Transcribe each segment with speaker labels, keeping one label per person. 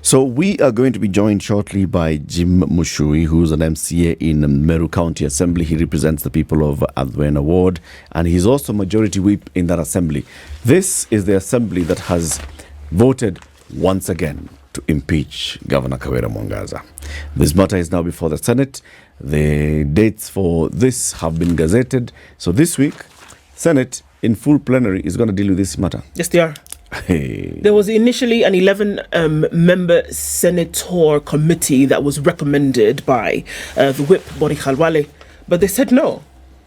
Speaker 1: So we are going to be joined shortly by Jim Muchui, who's an MCA in Meru County Assembly. He represents the people of Athwana Ward, and he's also majority whip in that assembly. This is the assembly that has voted once again to impeach Governor Kawira Mwangaza. This matter is now before the Senate. The dates for this have been gazetted. So this week, Senate in full plenary is going to deal with this matter.
Speaker 2: Yes, they are.
Speaker 1: Hey.
Speaker 2: There was initially an 11-member senator committee that was recommended by the whip, Bori Khalwale, but they said no.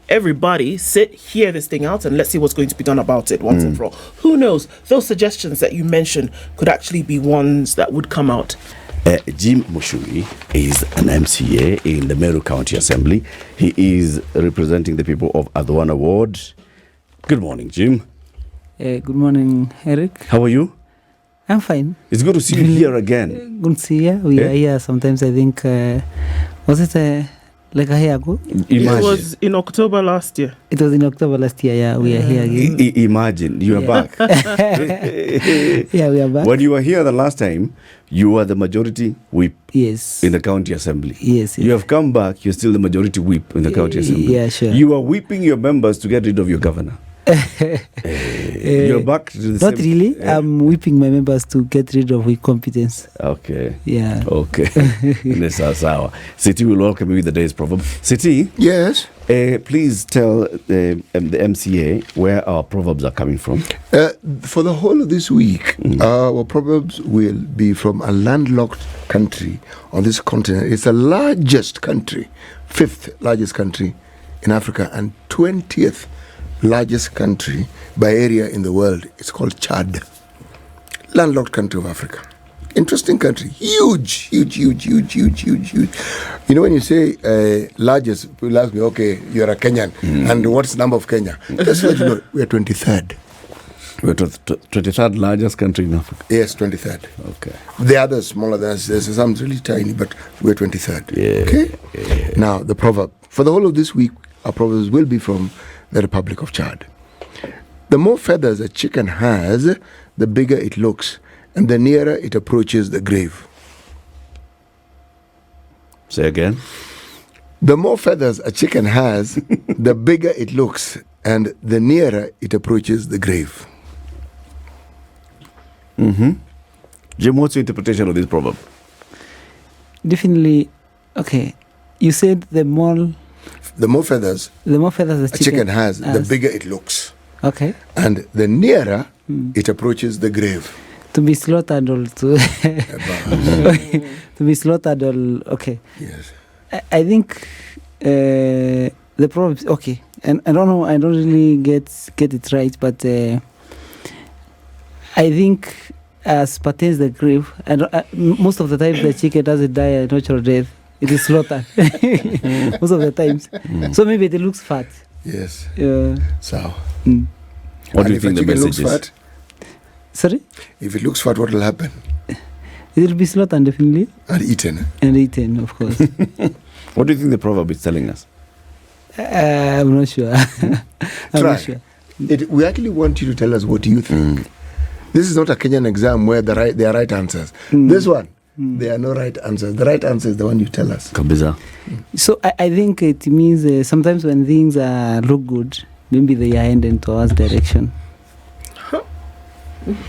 Speaker 2: Everybody hear this thing out and let's see what's going to be done about it once and for all. Who knows? Those suggestions that you mentioned could actually be ones that would come out.
Speaker 1: Jim Muchui is an MCA in the Meru County Assembly. He is representing the people of Athwana Ward. Good morning, Jim.
Speaker 3: Good morning, Eric.
Speaker 1: How are you?
Speaker 3: I'm fine.
Speaker 1: It's good to see you here again.
Speaker 3: Good to see you. We are here sometimes, I think. Was it like a year ago?
Speaker 2: It was in October last year.
Speaker 3: It was in October last year, yeah. We are here again.
Speaker 1: Imagine, you are back.
Speaker 3: Yeah, we are back.
Speaker 1: When you were here the last time, you were the majority whip in the county assembly.
Speaker 3: Yes.
Speaker 1: You have come back, you're still the majority whip in the county assembly.
Speaker 3: Yeah, sure.
Speaker 1: You are whipping your members to get rid of your governor. You're back to the
Speaker 3: Not really. I'm whipping my members to get rid of incompetence.
Speaker 1: Okay.
Speaker 3: Yeah.
Speaker 1: Okay. This is our City will welcome you with the day's proverb. City.
Speaker 4: Yes.
Speaker 1: Please tell the MCA where our proverbs are coming from.
Speaker 4: For the whole of this week, our proverbs will be from a landlocked country on this continent. It's the largest country, 5th largest country in Africa, and 20th largest country by area in the world. It's called Chad. Landlocked country of Africa. Interesting country. Huge. You know, when you say largest, people ask me, okay, you're a Kenyan. And what's the number of Kenya? Just let you know, we're 23rd.
Speaker 1: We're 23rd largest country in Africa.
Speaker 4: Yes, 23rd.
Speaker 1: Okay.
Speaker 4: The others smaller than us. There's some really tiny, but we're 23rd.
Speaker 1: Yeah.
Speaker 4: Okay? Yeah. Now, the proverb. For the whole of this week, our proverbs will be from the Republic of Chad. The more feathers a chicken has, the bigger it looks, and the nearer it approaches the grave.
Speaker 1: Say again.
Speaker 4: The more feathers a chicken has, the bigger it looks, and the nearer it approaches the grave.
Speaker 1: Jim, what's your interpretation of this proverb?
Speaker 3: Definitely. Okay. You said the more feathers
Speaker 4: a chicken has, the bigger it looks.
Speaker 3: Okay.
Speaker 4: And the nearer it approaches the grave.
Speaker 3: To be slaughtered or to be slaughtered or okay.
Speaker 4: Yes.
Speaker 3: I think the proverbs okay. And I don't know, I don't really get it right, but I think as pertains the grave, most of the time the chicken doesn't die a natural death. It is slaughtered most of the times. So maybe it looks fat.
Speaker 4: Yes.
Speaker 3: So.
Speaker 1: What do you think the message is?
Speaker 4: Fat,
Speaker 3: sorry?
Speaker 4: If it looks fat, what will happen?
Speaker 3: It will be slaughtered, definitely.
Speaker 4: And eaten.
Speaker 3: And eaten, of course.
Speaker 1: What do you think the proverb is telling us?
Speaker 3: I'm not sure.
Speaker 4: Not sure. We actually want you to tell us what you think. This is not a Kenyan exam where there are right answers. This one, there are no right answers. The right answer is the one you tell us.
Speaker 1: Kabisa.
Speaker 3: So I think it means sometimes when things look good, maybe they are heading towards direction.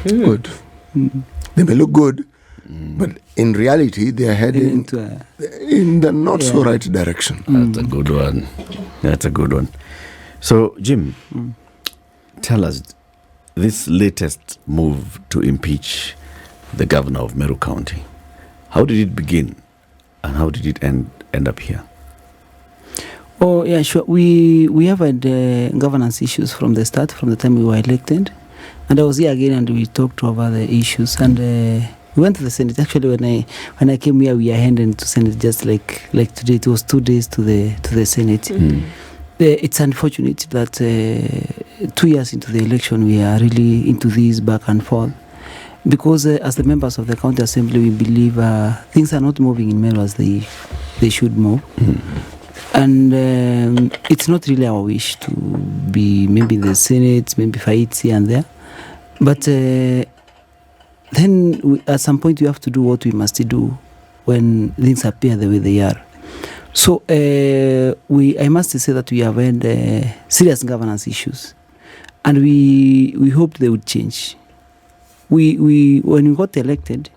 Speaker 4: Good. They may look good, but in reality, they are heading in the not so right direction.
Speaker 1: That's a good one. That's a good one. So, Jim, tell us this latest move to impeach the governor of Meru County. How did it begin, and how did it end up here?
Speaker 3: Oh yeah, sure. We have had governance issues from the start, from the time we were elected, and I was here again, and we talked over the issues, and we went to the Senate. Actually, when I came here, we are heading to Senate just like today. It was 2 days to the Senate. It's unfortunate that 2 years into the election, we are really into this back and forth. Because as the members of the county assembly, we believe things are not moving in Meru as they should move. And it's not really our wish to be maybe in the Senate, maybe fights here and there. But then at some point we have to do what we must do when things appear the way they are. So I must say that we have had serious governance issues, and we hoped they would change. When we got elected,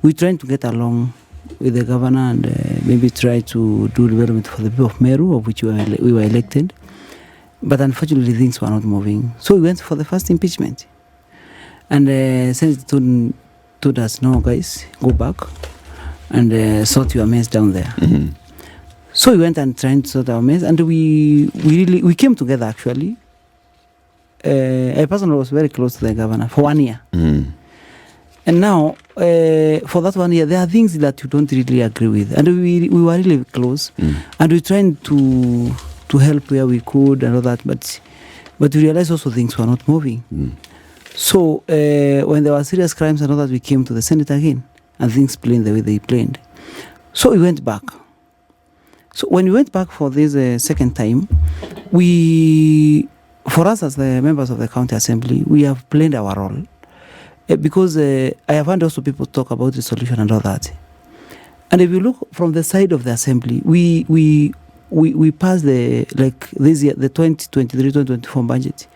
Speaker 3: we tried to get along with the governor and maybe try to do development for the people of Meru, of which we were elected. But unfortunately, things were not moving. So we went for the first impeachment. And Senate told us, no, guys, go back and sort your mess down there.
Speaker 1: Mm-hmm.
Speaker 3: So we went and tried to sort our mess. And we came together, actually. I personally was very close to the governor for 1 year.
Speaker 1: Mm.
Speaker 3: And now, for that 1 year, there are things that you don't really agree with. And we were really close. And we tried to help where we could and all that. But we realized also things were not moving. So when there were serious crimes and all that, we came to the Senate again. And things played the way they played. So we went back. So when we went back for this second time, for us as the members of the county assembly, we have played our role. Because I have heard also people talk about the solution and all that. And if you look from the side of the assembly, we passed this year, the 2023-2024 budget.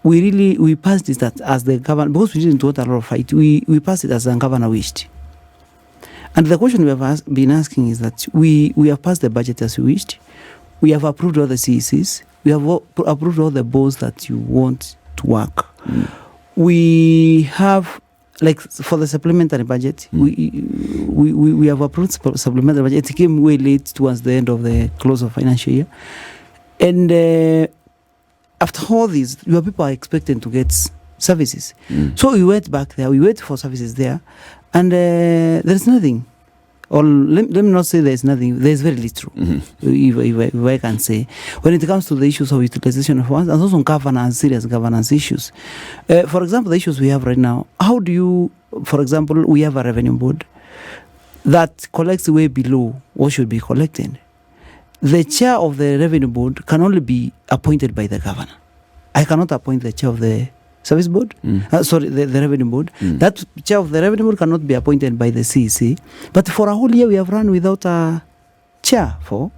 Speaker 3: We passed it as the governor, because we didn't want a lot of fight, we passed it as the governor wished. And the question we have been asking is that we have passed the budget as we wished. We have approved all the CECs. We have approved all the bills that you want to work. We have, for the supplementary budget, we have approved supplementary budget. It came way late towards the end of the close of financial year. And after all this, your people are expected to get services. So we went back there, we waited for services there, and there's nothing. Or let me not say there's nothing, there's very little, if I can say. When it comes to the issues of utilization of funds, and also governance, serious governance issues. For example, the issues we have right now, how do you, for example, we have a revenue board that collects way below what should be collected. The chair of the revenue board can only be appointed by the governor. I cannot appoint the chair of the service board, the revenue board. That chair of the revenue board cannot be appointed by the CEC. But for a whole year, we have run without a chair for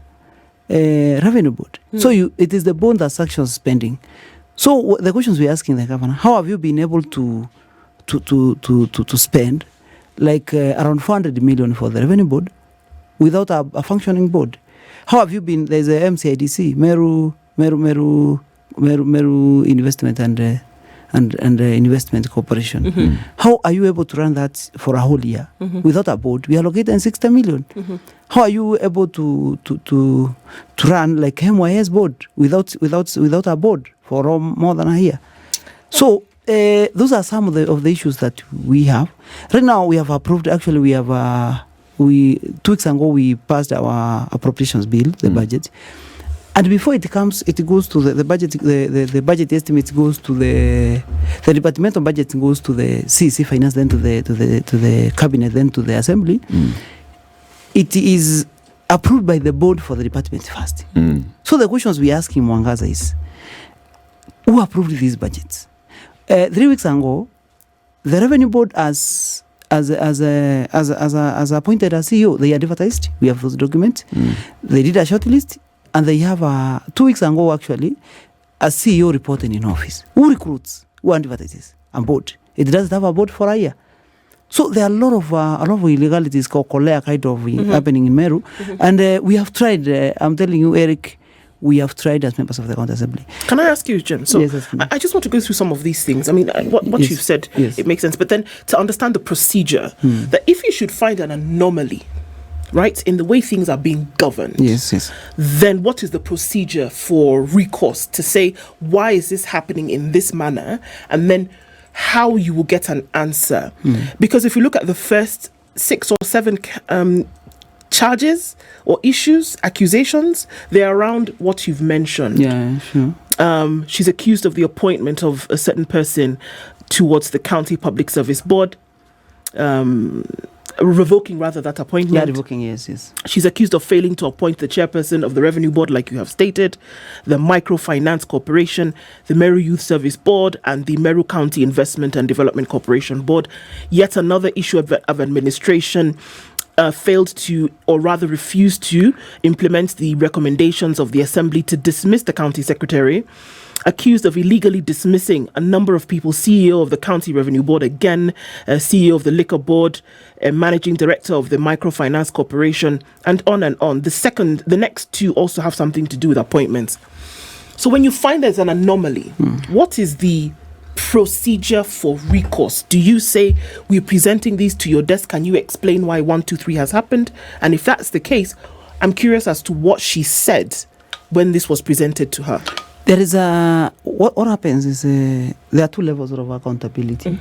Speaker 3: revenue board. So it is the board that sanctions spending. So the questions we're asking the governor: how have you been able to spend around 400 million for the revenue board without a functioning board? How have you been? There's a MCIDC, Meru Investment and Investment Corporation. How are you able to run that for a whole year without a board? We allocated 60 million. How are you able to run like MYS board without a board for more than a year? So those are some of the issues that we have. Right now we have approved. Actually, we have 2 weeks ago we passed our appropriations bill, the budget. And before it goes to the budget. The budget estimates goes to the departmental budget goes to the CEC finance, then to the cabinet, then to the assembly. It is approved by the board for the department first. So the questions we ask in Mwangaza is, who approved these budgets? 3 weeks ago, the revenue board as appointed as CEO, they advertised. We have those documents. They did a short list. And they have 2 weeks ago, actually, a CEO reporting in office. Who recruits? Who advertises? A board. It doesn't have a board for a year. So there are a lot of illegalities called Kolea kind of happening in Meru. And we have tried, I'm telling you, Eric, we have tried as members of the County Assembly.
Speaker 2: Can I ask you, Jim? So
Speaker 3: yes,
Speaker 2: I just want to go through some of these things. I mean, what you've said, it makes sense. But then to understand the procedure, that if you should find an anomaly, right, in the way things are being governed, then what is the procedure for recourse to say, why is this happening in this manner? And then how you will get an answer. Because if you look at the first 6 or 7 charges or issues, accusations, they're around what you've mentioned.
Speaker 3: Yeah, sure.
Speaker 2: She's accused of the appointment of a certain person towards the County Public Service Board. revoking rather that appointment.
Speaker 3: Yeah, revoking, yes.
Speaker 2: She's accused of failing to appoint the chairperson of the Revenue Board, like you have stated, the Microfinance Corporation, the Meru Youth Service Board, and the Meru County Investment and Development Corporation Board. Yet another issue of administration. Failed to, or rather refused to, implement the recommendations of the Assembly to dismiss the county secretary, accused of illegally dismissing a number of people, CEO of the County Revenue Board again, CEO of the Liquor Board, Managing Director of the Microfinance Corporation, and on and on. The next two also have something to do with appointments. So when you find there's an anomaly, what is the procedure for recourse? Do you say, we're presenting these to your desk, can you explain why 1, 2, 3 has happened? And if that's the case, I'm curious as to what she said when this was presented to her.
Speaker 3: There is what happens is there are two levels of accountability.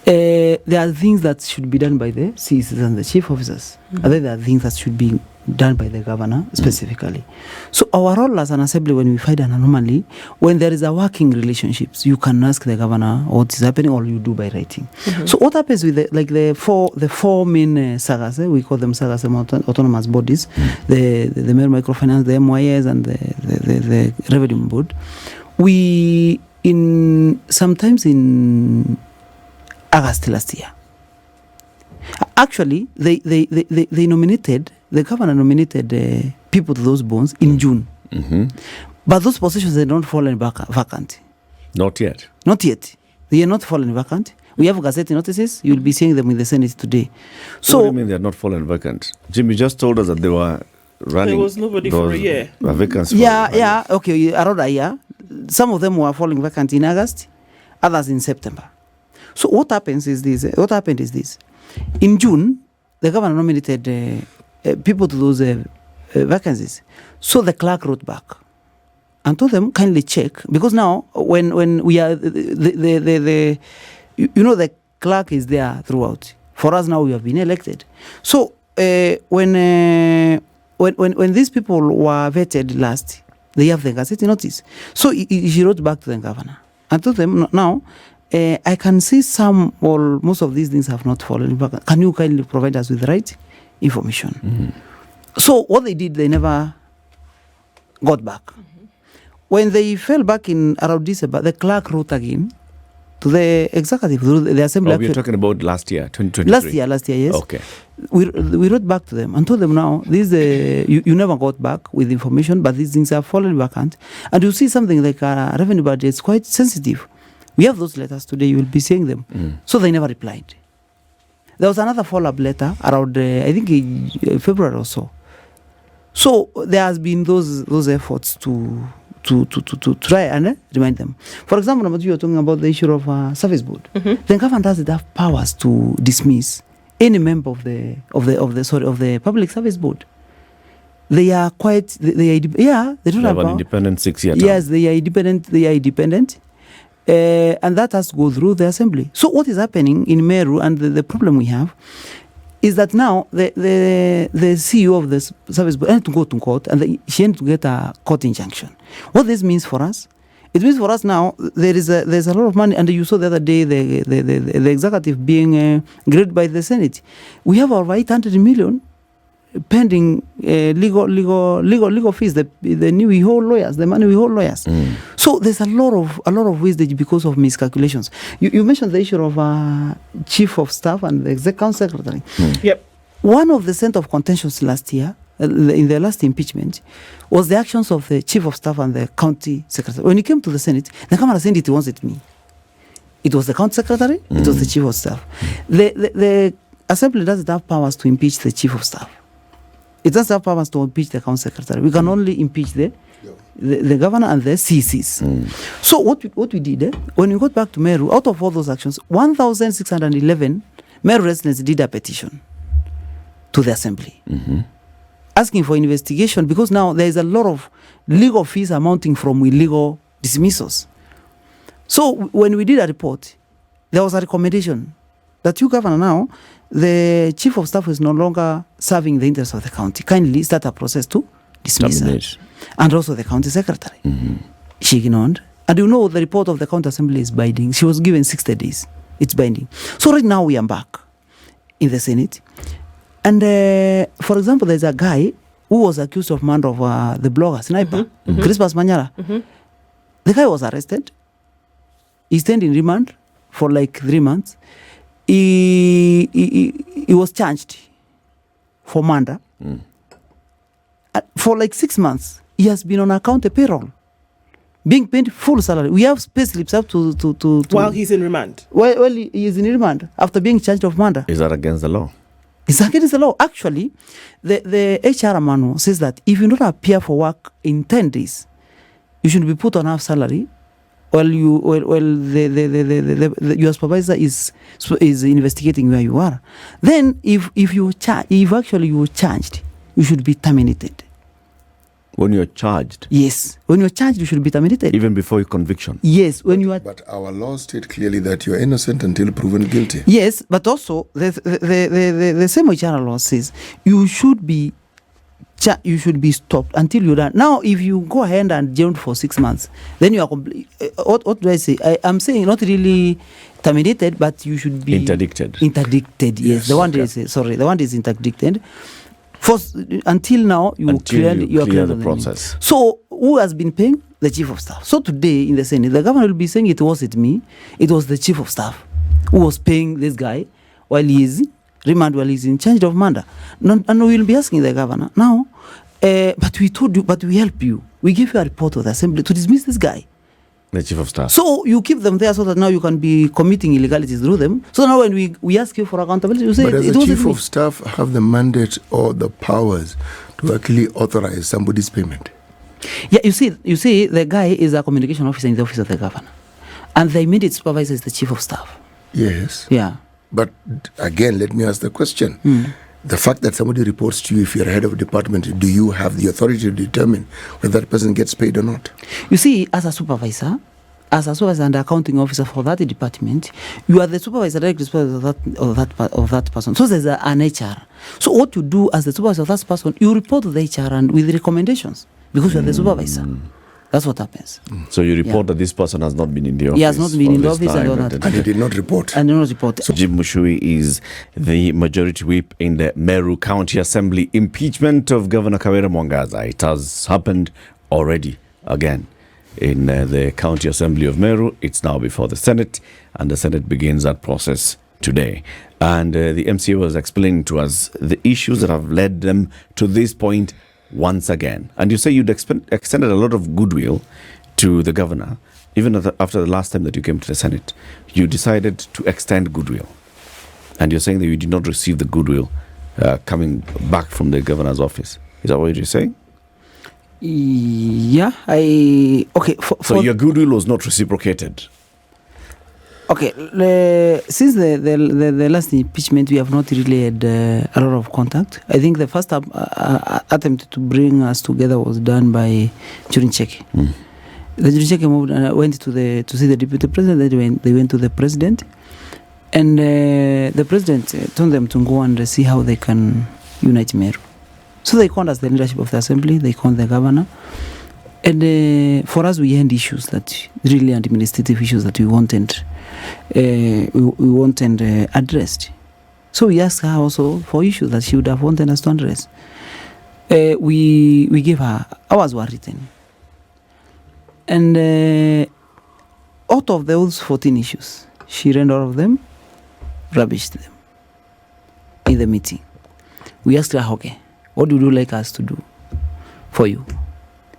Speaker 3: There are things that should be done by the CECs and the chief officers, and then there are things that should be done by the governor specifically. So our role as an assembly, when we find an anomaly, when there is a working relationships, you can ask the governor what is happening, or you do by writing. So what happens with the four main sagas, we call them sagas, autonomous bodies, the Meru Microfinance, the MYS, and the Revenue Board. We sometimes in August last year, actually they nominated. The governor nominated people to those bonds in June. But those positions, they don't fall in vacant.
Speaker 1: Not yet.
Speaker 3: Not yet. They are not fallen vacant. We have Gazette notices. You'll be seeing them in the Senate today. So
Speaker 1: what do you mean they are not fallen vacant? Jimmy just told us that they were running.
Speaker 2: There was nobody for a year.
Speaker 1: Vacancies.
Speaker 3: Okay, around a year. Some of them were falling vacant in August, others in September. So what happened is this. In June, the governor nominated people to those vacancies. So the clerk wrote back and told them, kindly check, because now when we are the clerk is there throughout. For us now, we have been elected. So when these people were vetted last, they have the Gazette notice. So she wrote back to the governor and told them, now I can see some or most of these things have not fallen back. Can you kindly provide us with the right information? So what they did, they never got back. When they fell back in around December, the clerk wrote again to the executive, the assembly.
Speaker 1: We're talking about last year, 2023.
Speaker 3: Last year, yes.
Speaker 1: Okay.
Speaker 3: We wrote back to them and told them, now this you never got back with information, but these things have fallen vacant, and you see something like a revenue budget is quite sensitive. We have those letters today. You will be seeing them. So they never replied. There was another follow-up letter around, I think, in February or so. So there has been those efforts to try and remind them. For example, you were talking about the issue of service board. The government doesn't have powers to dismiss any member of the public service board. They are quite. They don't have
Speaker 1: an independent 6-year term.
Speaker 3: Yes, they are independent. And that has to go through the assembly. So what is happening in Meru, and the problem we have, is that now the CEO of the service board had to go to court, and she had to get a court injunction. What this means for us? It means for us now there's a lot of money, and you saw the other day the executive being graded by the Senate. We have over 800 million pending legal fees, the money we hold lawyers. So there's a lot of wastage because of miscalculations. You mentioned the issue of chief of staff and the executive secretary.
Speaker 2: Yep.
Speaker 3: One of the center of contentions last year, in the last impeachment, was the actions of the chief of staff and the county secretary. When it came to the Senate, the Kamara said it wasn't me. It was the county secretary. It was the chief of staff. The assembly doesn't have powers to impeach the chief of staff. It doesn't have powers to impeach the county secretary. We can only impeach the governor and the CCs. So what we did, when we got back to Meru, out of all those actions, 1,611 Meru residents did a petition to the assembly, asking for investigation, because now there is a lot of legal fees amounting from illegal dismissals. So when we did a report, there was a recommendation that you, governor, now the chief of staff is no longer serving the interests of the county. Kindly start a process to dismiss her. And also the county secretary. She ignored. And you know the report of the county assembly is binding. She was given 60 days. It's binding. So right now we are back. in the Senate. And for example, there's a guy who was accused of murder of the blogger, sniper, Crispus Manyara. The guy was arrested. He stayed in remand for like 3 months. He was charged for murder. For like 6 months, he has been on account payroll, being paid full salary. We have pay slips up to
Speaker 2: while he's in remand.
Speaker 3: Well, he is in remand after being charged of murder.
Speaker 1: Is that against the law?
Speaker 3: It's against the law. Actually, the HR manual says that if you don't appear for work in 10 days, you should be put on half salary. While your supervisor is investigating where you are. Then, if you actually you were charged, you should be terminated.
Speaker 1: When you're charged?
Speaker 3: Yes. When you're charged, you should be terminated.
Speaker 1: Even before your conviction?
Speaker 3: Yes. When you are.
Speaker 4: But our laws state clearly that you're innocent until proven guilty.
Speaker 3: Yes, but also the same HR law says you should be stopped until you're done. Now, if you go ahead and jailed for 6 months, then you are what do I say? I'm saying not really terminated, but you should be
Speaker 1: interdicted.
Speaker 3: Interdicted, yes. The one is interdicted. Until now, you clear
Speaker 1: the process.
Speaker 3: So, who has been paying? The chief of staff. So today in the Senate, the governor will be saying it wasn't me, it was the chief of staff who was paying this guy while he is remand, while he's in charge of murder. And we will be asking the governor now, but we told you, but we help you. We give you a report to the assembly to dismiss this guy.
Speaker 1: The chief of staff.
Speaker 3: So you keep them there so that now you can be committing illegalities through them. So now when we ask you for accountability, you say
Speaker 4: but does
Speaker 3: it
Speaker 4: the
Speaker 3: wasn't
Speaker 4: chief
Speaker 3: me.
Speaker 4: of staff have the mandate or the powers to actually authorize somebody's payment?
Speaker 3: Yeah, you see, the guy is a communication officer in the office of the governor, and the immediate supervisor is the chief of staff.
Speaker 4: Yes.
Speaker 3: Yeah.
Speaker 4: But again, let me ask the question. The fact that somebody reports to you, if you're head of a department, do you have the authority to determine whether that person gets paid or not?
Speaker 3: You see, as a supervisor and accounting officer for that department, you are the supervisor, direct supervisor of that person. So there's an HR. So what you do as the supervisor of that person, you report to the HR and with recommendations because you are the supervisor. That's what happens.
Speaker 1: So you report that this person has not been in the office.
Speaker 3: He has not been in the office and all that.
Speaker 4: And he did not report.
Speaker 1: So Jim Muchui is the majority whip in the Meru County Assembly. Impeachment of Governor Kawira Mwangaza. It has happened already again in the County Assembly of Meru. It's now before the Senate, and the Senate begins that process today. And the MCA was explaining to us the issues that have led them to this point once again. And you say you'd extended a lot of goodwill to the governor. Even after the last time that you came to the Senate, you decided to extend goodwill. And you're saying that you did not receive the goodwill coming back from the governor's office. Is that what you're saying?
Speaker 3: Yeah,
Speaker 1: so your goodwill was not reciprocated.
Speaker 3: Okay, since the last impeachment, we have not really had a lot of contact. I think the first attempt to bring us together was done by Churicheke. The Churicheke moved and went to see the deputy president. Then they went to the president, and the president told them to go and see how they can unite Meru. So they called us the leadership of the assembly. They called the governor. And for us, we had issues that really administrative issues that we wanted addressed. So we asked her also for issues that she would have wanted us to address. We gave her, ours were written. And out of those 14 issues, she read all of them, rubbished them in the meeting. We asked her, okay, what would you like us to do for you?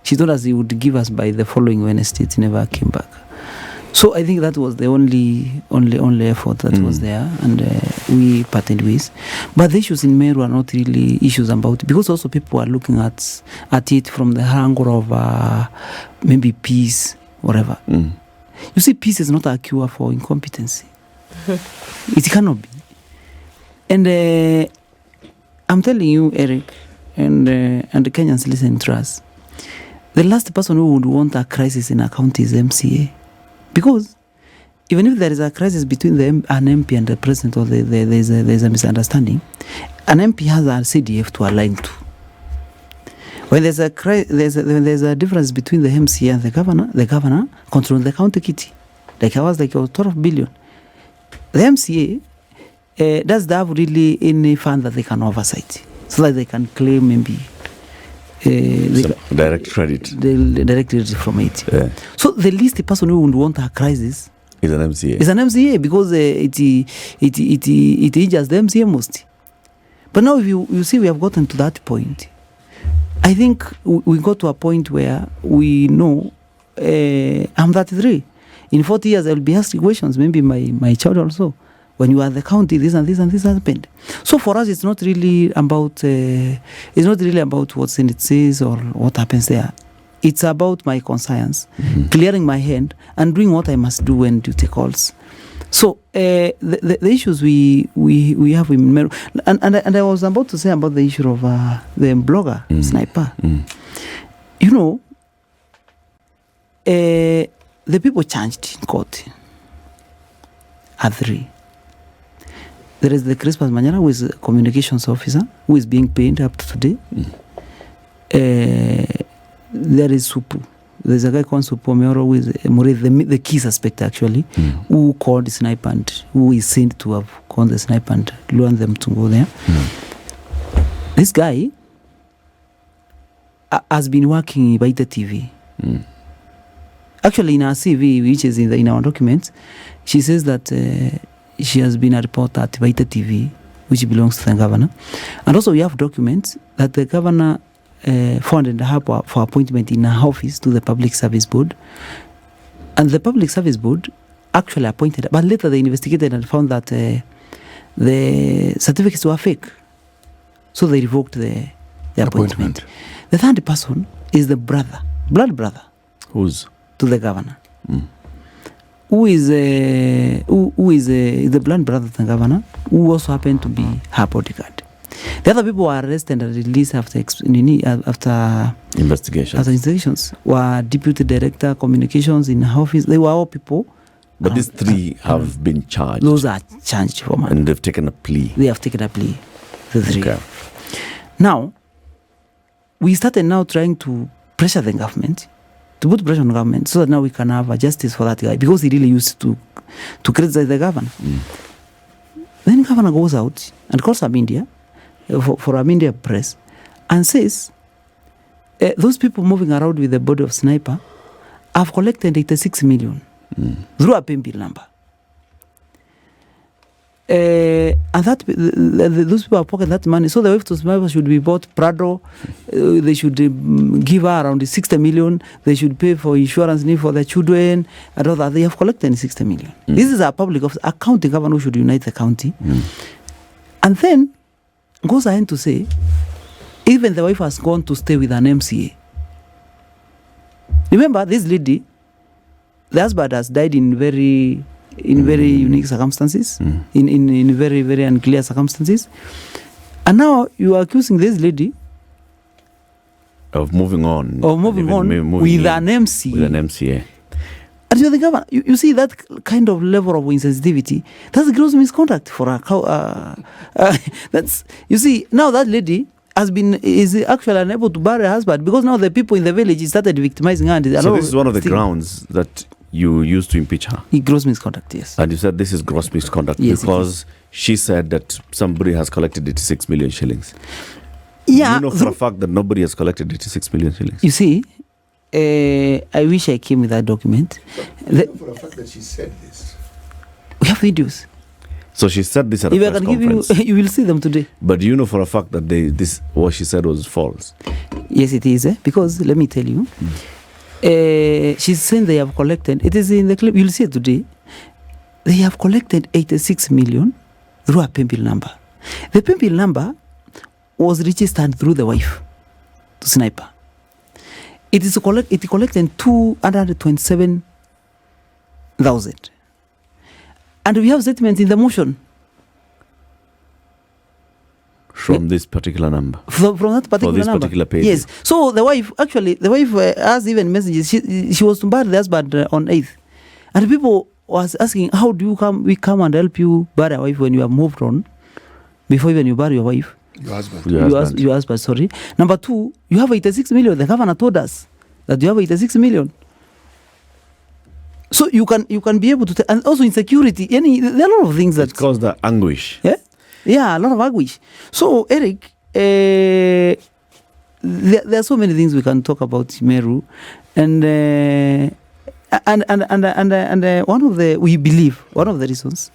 Speaker 3: She told us he would give us by the following Wednesday. It never came back. So I think that was the only effort that was there, and we parted ways. But the issues in Meru are not really issues about, because also people are looking at it from the angle of maybe peace, whatever. You see, peace is not a cure for incompetency. It cannot be. And I'm telling you, Eric, and the Kenyans listen to us. The last person who would want a crisis in a county is MCA. Because even if there is a crisis between an MP and the president, or there's a misunderstanding, an MP has a CDF to align to. When there's a difference between the MCA and the governor controls the county kitty. Like I was like 12 billion. The MCA does they have really any fund that they can oversight so that they can claim maybe
Speaker 1: direct credit.
Speaker 3: The direct credit from it.
Speaker 1: Yeah.
Speaker 3: So the least person who would want a crisis
Speaker 1: Is an MCA.
Speaker 3: is an MCA because it injures the MCA most. But now if you see we have gotten to that point, I think we got to a point where we know I'm 33. In 40 years I will be asking questions, maybe my child also. When you are the county, this and this and this happened. So for us, it's not really about what Senate says or what happens there. It's about my conscience, clearing my hand, and doing what I must do when duty calls. So the issues we have in Meru, and I was about to say about the issue of the blogger sniper. You know, the people charged in court are three. There is the Christmas Manyara, who is a communications officer, who is being paid up to today. There is Supu. There's a guy called Supu Meru, who is the key suspect actually, who called the sniper and who is seen to have called the sniper and lured them to go there. This guy has been working by the TV. Actually, in our CV, which is in our documents, she says that she has been a reporter at Vaita TV, which belongs to the governor. And also we have documents that the governor funded her for appointment in her office to the Public Service Board. And the Public Service Board actually appointed her, but later they investigated and found that the certificates were fake. So they revoked the appointment. The third person is the blood brother.
Speaker 1: Who's?
Speaker 3: To the governor. Who is the blood brother to the governor, who also happened to be her bodyguard. The other people were arrested and released after investigations. Were deputy director communications in her office. They were all people.
Speaker 1: But these three have been charged.
Speaker 3: Those are charged for money.
Speaker 1: And they've taken a plea.
Speaker 3: They have taken a plea. The three.
Speaker 1: Okay.
Speaker 3: Now, we started now trying to pressure the government, to put pressure on the government so that now we can have a justice for that guy because he really used to criticize the governor. Then the governor goes out and calls a media for a media press and says those people moving around with the body of sniper have collected 86 million through a paybill number. And that those people have pocketed that money. So the wife to sniper should be bought Prado. They should give her around 60 million. They should pay for insurance need for their children and all that. They have collected 60 million. This is a public office, a county governor who should unite the county. And then goes ahead to say, even the wife has gone to stay with an MCA. Remember, this lady, the husband has died in very unique circumstances, in very, very unclear circumstances. And now you are accusing this lady
Speaker 1: of moving on.
Speaker 3: With an MCA.
Speaker 1: With an MCA.
Speaker 3: And you're the governor. You see that kind of level of insensitivity. That's gross misconduct for a cow. That's, you see, now that lady is actually unable to bury her husband because now the people in the village started victimizing her.
Speaker 1: So this is one of the grounds that you used to impeach her.
Speaker 3: Gross misconduct, yes.
Speaker 1: And you said this is gross misconduct because she said that somebody has collected 86 million shillings.
Speaker 3: Yeah.
Speaker 1: You know for a fact that nobody has collected 86 million shillings.
Speaker 3: You see, I wish I came with that document.
Speaker 4: For a fact that she said this.
Speaker 3: We have videos.
Speaker 1: So she said this at a press conference.
Speaker 3: You will see them today.
Speaker 1: But you know for a fact that this what she said was false.
Speaker 3: Yes, it is. Because let me tell you. She's saying they have collected, it is in the clip, you'll see it today. They have collected 86 million through a paybill number. The paybill number was registered through the wife to sniper. It collected 227,000. And we have statements in the motion.
Speaker 1: From this particular number.
Speaker 3: From that particular number.
Speaker 1: Particular page.
Speaker 3: Yes. So the wife has even messages. She was to bury the husband on 8th. And people was asking, how do we come and help you bury a wife when you have moved on? Before even you bury your wife.
Speaker 4: Your husband.
Speaker 3: Your husband, sorry. Number 2, you have 86 million. The governor told us that you have 86 million. So you can be able to and also insecurity. There are a lot of things that
Speaker 1: cause the anguish.
Speaker 3: Yeah, a lot of anguish. So Eric, there are so many things we can talk about Meru, and one of the reasons,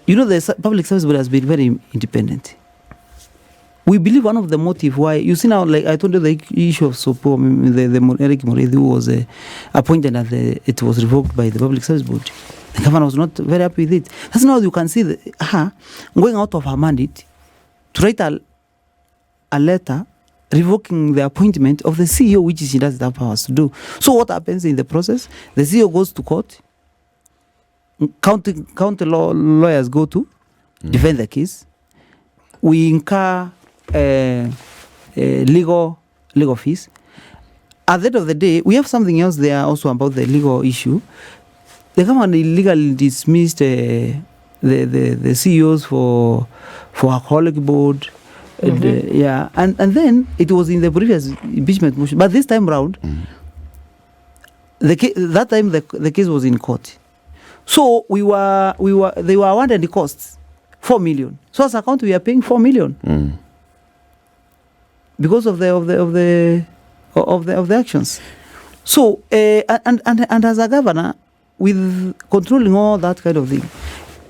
Speaker 3: the public service board has been very independent. We believe one of the motive why you see now, like I told you, the issue of Sopo, the Eric Morethi who was appointed and it was revoked by the public service board. The governor was not very happy with it. That's now you can see going out of her mandate to write a letter revoking the appointment of the CEO, which she doesn't have powers to do. So what happens in the process? The CEO goes to court. County lawyers go to defend the case. We incur legal fees. At the end of the day, we have something else there also about the legal issue. The government illegally dismissed the CEOs for alcoholic board. And then it was in the previous impeachment motion, but this time round, that time the case was in court. So they were awarded the costs, 4 million. So as a county, we are paying 4 million because of the actions. So and as a governor, with controlling all that kind of thing,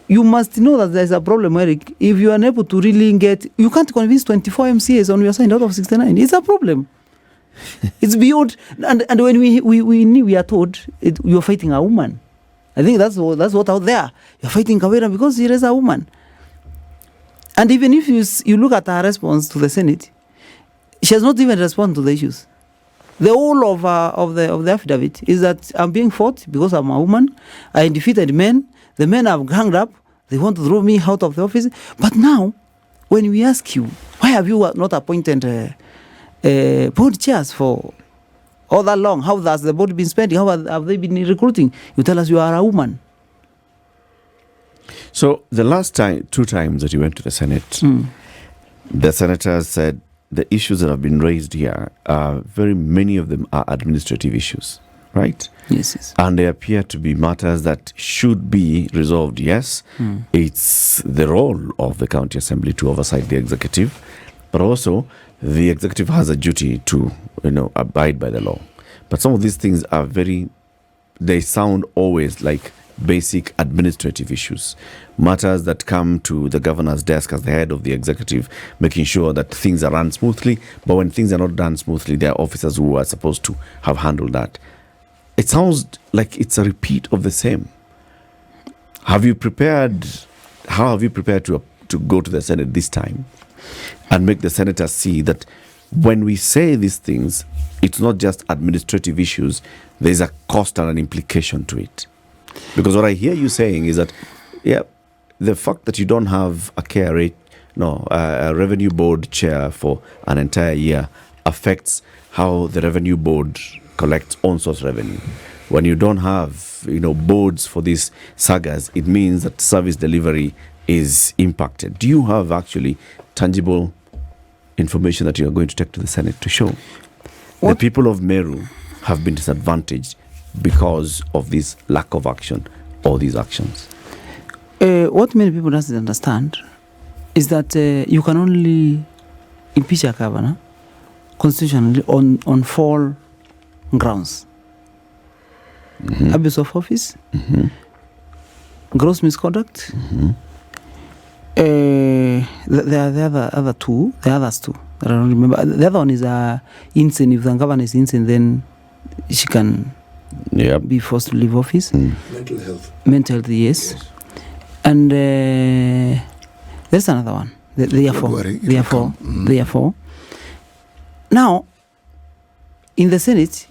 Speaker 3: you must know that there's a problem, Eric. If you are unable to really you can't convince 24 MCAs on your side out of 69. It's a problem. It's beyond. And when we are told you're fighting a woman, I think that's what out there. You're fighting Kawira because she is a woman. And even if you look at her response to the Senate, she has not even responded to the issues. The whole of the affidavit is that I'm being fought because I'm a woman. I defeated men. The men have ganged up. They want to throw me out of the office. But now, when we ask you, why have you not appointed board chairs for all that long? How has the board been spending? How have they been recruiting? You tell us you are a woman.
Speaker 1: So the last two times that you went to the Senate, the senators said the issues that have been raised here, very many of them are administrative issues, right?
Speaker 3: Yes.
Speaker 1: And they appear to be matters that should be resolved. Yes, it's the role of the county assembly to oversight the executive, but also the executive has a duty to, abide by the law. But some of these things are they sound always like basic administrative issues, matters that come to the governor's desk as the head of the executive, making sure that things are run smoothly. But when things are not done smoothly, there are officers who are supposed to have handled that. It sounds like it's a repeat of the same. How have you prepared to go to the Senate this time and make the senators see that when we say these things, it's not just administrative issues, there's a cost and an implication to it? Because what I hear you saying is that, the fact that you don't have a revenue board chair for an entire year affects how the revenue board collects on-source revenue. When you don't have, boards for these sagas, it means that service delivery is impacted. Do you have actually tangible information that you are going to take to the Senate to show the people of Meru have been disadvantaged because of this lack of action or these actions?
Speaker 3: What many people doesn't understand is that you can only impeach a governor constitutionally on 4 grounds: abuse of office, gross misconduct. There are the others two that I don't remember. The other one is insane. If the governor is insane, then she can be forced to leave office. Mental health, yes. And there's another one. There are four. Now, in the Senate,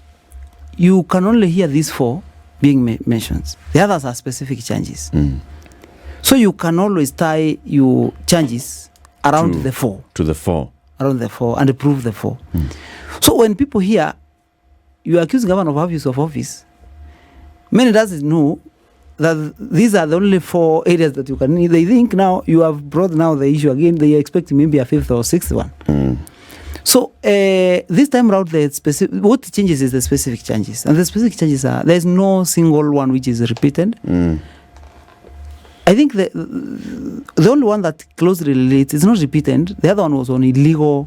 Speaker 3: you can only hear these 4 being mentioned. The others are specific changes. So you can always tie your changes around the 4.
Speaker 1: To the 4.
Speaker 3: Around the 4 and prove the 4. So when people hear you accuse government of abuse of office, many doesn't know that these are the only 4 areas that you can. They think now you have brought now the issue again. They expect maybe a 5th or 6th one. So this time around, what changes is the specific changes, and the specific changes are there's no single one which is repeated. I think the only one that closely relates is not repeated. The other one was on illegal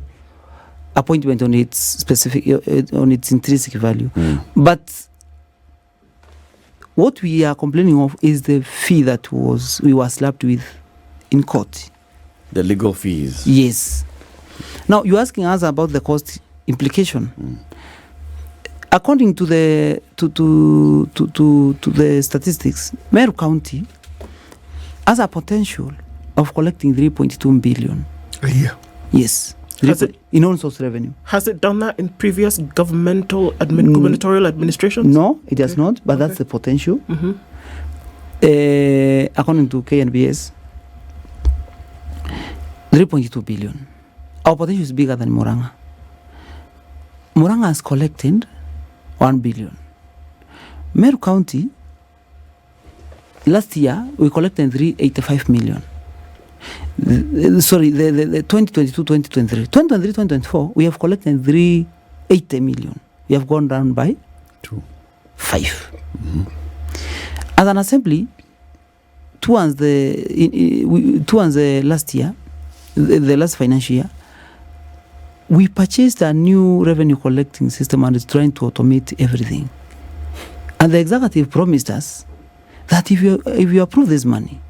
Speaker 3: appointment on its specific on its intrinsic value, but what we are complaining of is the fee that we were slapped with in court.
Speaker 1: The legal fees.
Speaker 3: Yes. Now you're asking us about the cost implication. According to the to the statistics, Meru County has a potential of collecting 3.2 billion
Speaker 4: a year.
Speaker 3: Yes. In own source revenue.
Speaker 2: Has it done that in previous gubernatorial administrations?
Speaker 3: No, it has not, but that's the potential. According to KNBS, 3.2 billion. Our potential is bigger than Murang'a. Murang'a has collected 1 billion. Meru County, last year, we collected 385 million. The 2022-2023. 2023-2024, we have collected 380 million. We have gone down by 5. As an assembly, towards the last year, the last financial year, we purchased a new revenue collecting system and it's trying to automate everything. And the executive promised us that if you approve this money,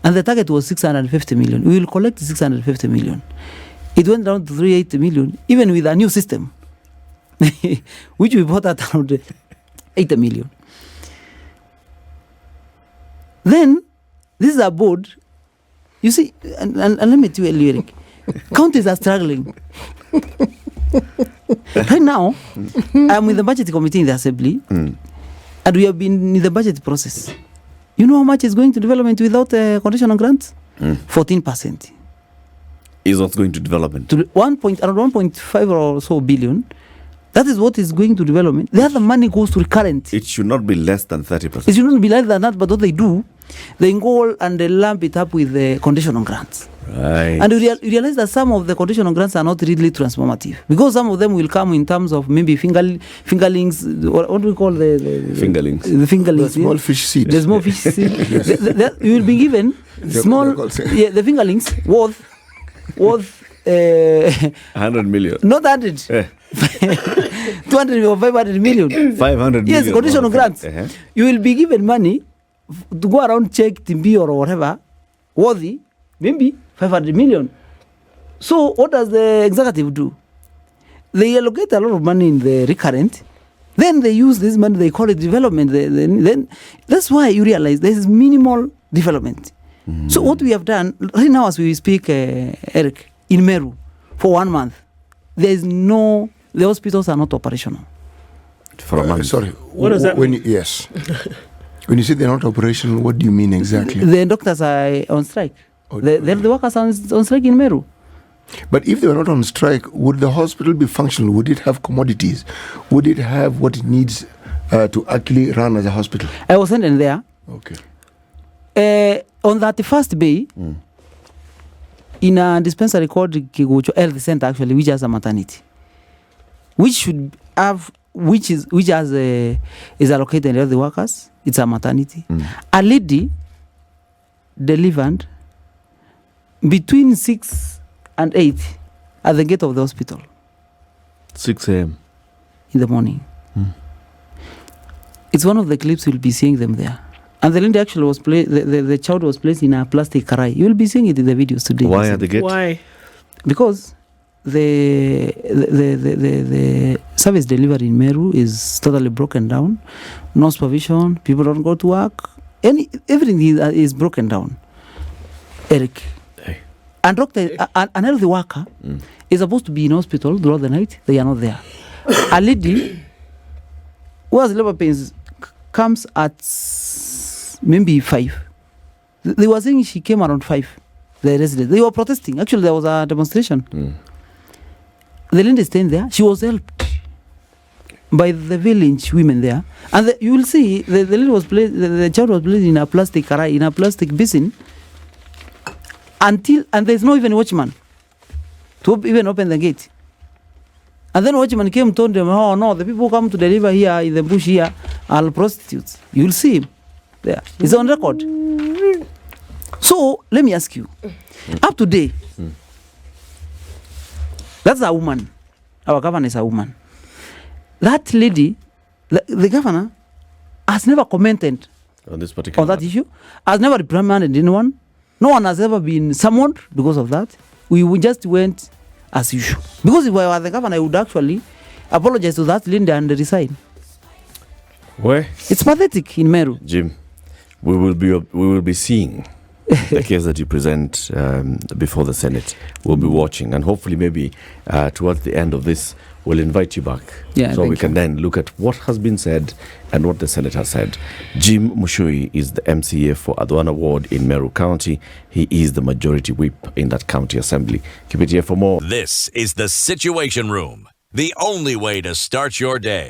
Speaker 3: and the target was 650 million, we will collect 650 million. It went down to 380 million, even with a new system, which we bought at around 80 million. Then, this is a board. You see, and let me tell you, Eric, counties are struggling. Right now, I'm with the budget committee in the assembly, and we have been in the budget process. You know how much is going to development without conditional grants? 14%.
Speaker 1: Is what's going to development.
Speaker 3: To around 1.5 or so billion. That is what is going to development. The other money goes to recurrent.
Speaker 1: It should not be less than 30%.
Speaker 3: It should not be less than that, but what they do, they go and they lump it up with the conditional grants.
Speaker 1: Right.
Speaker 3: And you realize that some of the conditional grants are not really transformative, because some of them will come in terms of maybe fingerlings, or what do we call the
Speaker 1: fingerlings?
Speaker 3: The fingerlings.
Speaker 4: The small fish seed.
Speaker 3: The small fish seed. You will be given small, the fingerlings worth
Speaker 1: 100 million.
Speaker 3: Not 100. 200 or 500 million.
Speaker 1: 500 million.
Speaker 3: Yes, conditional grants. You will be given money to go around check Timbi or whatever, worthy, maybe 500 million. So what does the executive do? They allocate a lot of money in the recurrent, then they use this money, they call it development. Then that's why you realize there is minimal development. So what we have done, right now as we speak, Eric, in Meru, for 1 month, the hospitals are not operational.
Speaker 1: For a month.
Speaker 4: Sorry.
Speaker 2: What does that mean?
Speaker 4: Yes. When you say they're not operational, what do you mean exactly?
Speaker 3: The doctors are on strike. The workers are on strike in Meru.
Speaker 4: But if they were not on strike, would the hospital be functional? Would it have commodities? Would it have what it needs to actually run as a hospital?
Speaker 3: I was sent in there.
Speaker 4: Okay.
Speaker 3: On that first bay, in a dispensary called Kigucho Health Center, actually, which has a maternity, which is allocated to the workers. It's a maternity. A lady delivered between 6 and 8 at the gate of the hospital.
Speaker 1: 6 a.m.
Speaker 3: in the morning. It's one of the clips you'll be seeing them there. And the lady actually was the child was placed in a plastic karai. You will be seeing it in the videos today.
Speaker 1: Why at the gate?
Speaker 2: Why?
Speaker 3: Because the service delivery in Meru is totally broken down. No supervision. People don't go to work. Everything is broken down. Eric.
Speaker 1: Hey.
Speaker 3: And an healthy worker is supposed to be in hospital throughout the night. They are not there. A lady who has labor pains comes at maybe 5. They were saying she came around 5. The residents. They were protesting. Actually, there was a demonstration. The lady staying there. She was helped by the village women there. And you will see the lady was placed, the child was placed in a plastic karai, in a plastic basin. And there's no even watchman to even open the gate. And then watchman came told them, oh no, the people who come to deliver here in the bush here are prostitutes. You'll see him there. It's on record. So let me ask you, up to date, that's a woman. Our governor is a woman. That lady, the governor, has never commented
Speaker 1: On this particular
Speaker 3: on that issue, has never reprimanded anyone. No one has ever been summoned because of that. We just went as usual. Because if I were the governor, I would actually apologize to that Linda and resign.
Speaker 1: Where?
Speaker 3: It's pathetic in Meru.
Speaker 1: Jim, we will be seeing the case that you present before the Senate. We'll be watching, and hopefully maybe towards the end of this, we'll invite you back.
Speaker 3: Yeah,
Speaker 1: so we
Speaker 3: thank
Speaker 1: can
Speaker 3: you.
Speaker 1: then look at what has been said and what the Senate has said. Jim Muchui is the MCA for Athwana Ward in Meru County. He is the majority whip in that county assembly. Keep it here for more.
Speaker 5: This is the Situation Room, the only way to start your day.